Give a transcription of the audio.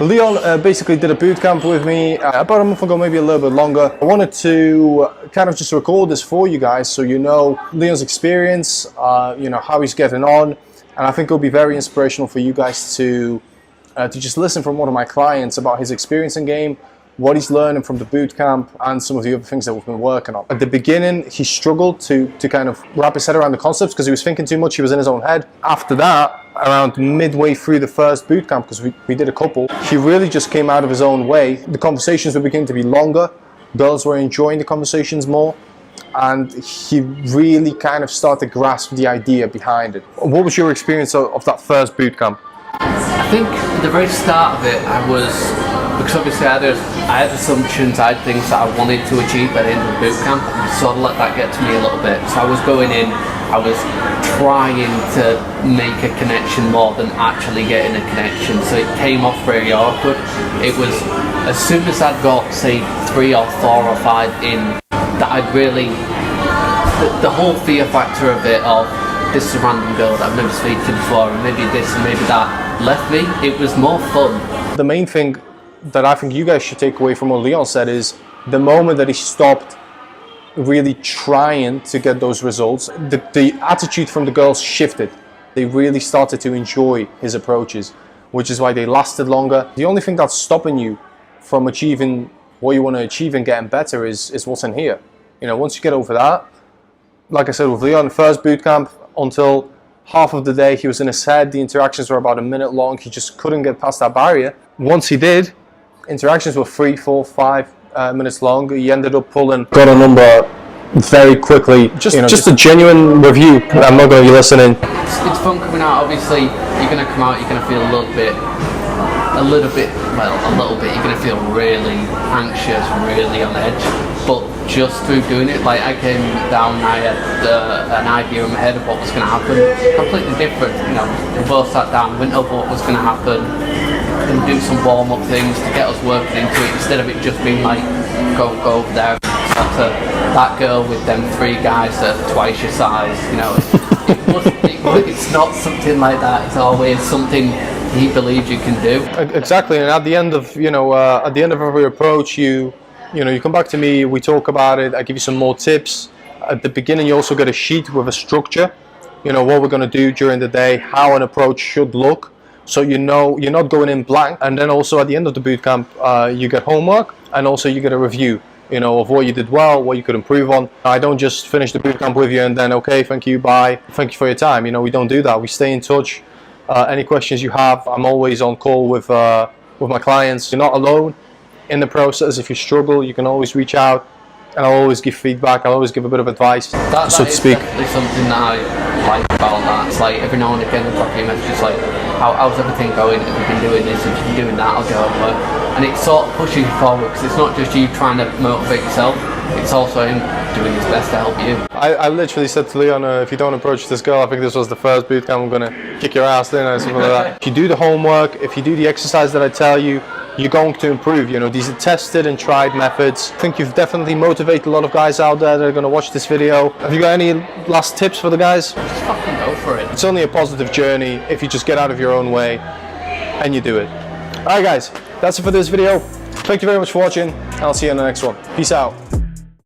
Leon basically did a boot camp with me about a month ago, maybe a little bit longer. I wanted to kind of just record this for you guys so you know Leon's experience, you know, how he's getting on, and I think it'll be very inspirational for you guys to just listen from one of my clients about his experience in game, what he's learning from the boot camp, and some of the other things that we've been working on. At the beginning, he struggled to kind of wrap his head around the concepts because he was thinking too much, he was in his own head. After that, around midway through the first boot camp, because we did a couple, he really just came out of his own way. The conversations were beginning to be longer, girls were enjoying the conversations more, and he really kind of started to grasp the idea behind it. What was your experience of that first boot camp? I think at the very start of it, because obviously I had assumptions, I had things that I wanted to achieve by the end of the boot camp, and sort of let that get to me a little bit. So I was going in, I was trying to make a connection more than actually getting a connection, so it came off very awkward. It was as soon as I'd got, say, 3 or 4 or 5 in, that I'd really, the whole fear factor of it, of this is a random girl that I've never spoken to before, and maybe this and maybe that, left me. It was more fun. The main thing that I think you guys should take away from what Leon said is the moment that he stopped really trying to get those results, the attitude from the girls shifted. They really started to enjoy his approaches, which is why they lasted longer. The only thing that's stopping you from achieving what you want to achieve and getting better is what's in here. You know, once you get over that, like I said with Leon, first boot camp, until half of the day he was in his head, the interactions were about a minute long, he just couldn't get past that barrier. Once he did, interactions were 3, 4, 5 minutes long. He ended up got a number very quickly. Just a genuine review. I'm not going to be listening. It's fun coming out. Obviously, you're going to come out, you're going to feel a little bit, you're going to feel really anxious, really on edge. But just through doing it, like I came down and I had an idea in my head of what was going to happen. Completely different, you know. We both sat down, went over what was going to happen, and do some warm-up things to get us working into it, instead of it just being like, go over there, to that girl with them 3 guys that are twice your size, you know. It's not something like that. It's always something he believes you can do. Exactly, and at the end of every approach, you come back to me, we talk about it, I give you some more tips. At the beginning, you also get a sheet with a structure, you know, what we're going to do during the day, how an approach should look. So you know you're not going in blank. And then also at the end of the boot camp, you get homework, and also you get a review, you know, of what you did well, what you could improve on. I don't just finish the boot camp with you and then, okay, thank you, bye, thank you for your time. You know, we don't do that. We stay in touch. Any questions you have, I'm always on call with my clients. You're not alone in the process. If you struggle, you can always reach out, and I'll always give feedback. I'll always give a bit of advice, so to speak. That's something that I like about that. It's like every now and again I'll drop you a message like, how's everything going? Have you been doing this? Have you been doing that? I'll go over. And it sort of pushes you forward, because it's not just you trying to motivate yourself, it's also him doing his best to help you. I literally said to Leon, if you don't approach this girl, I think this was the first boot camp, I'm going to kick your ass in or something like that. If you do the homework, if you do the exercise that I tell you, you're going to improve. You know, these are tested and tried methods. I think you've definitely motivated a lot of guys out there that are going to watch this video. Have you got any last tips for the guys? Just fucking go for it. It's only a positive journey if you just get out of your own way and you do it. Alright guys, that's it for this video. Thank you very much for watching, and I'll see you in the next one. Peace out.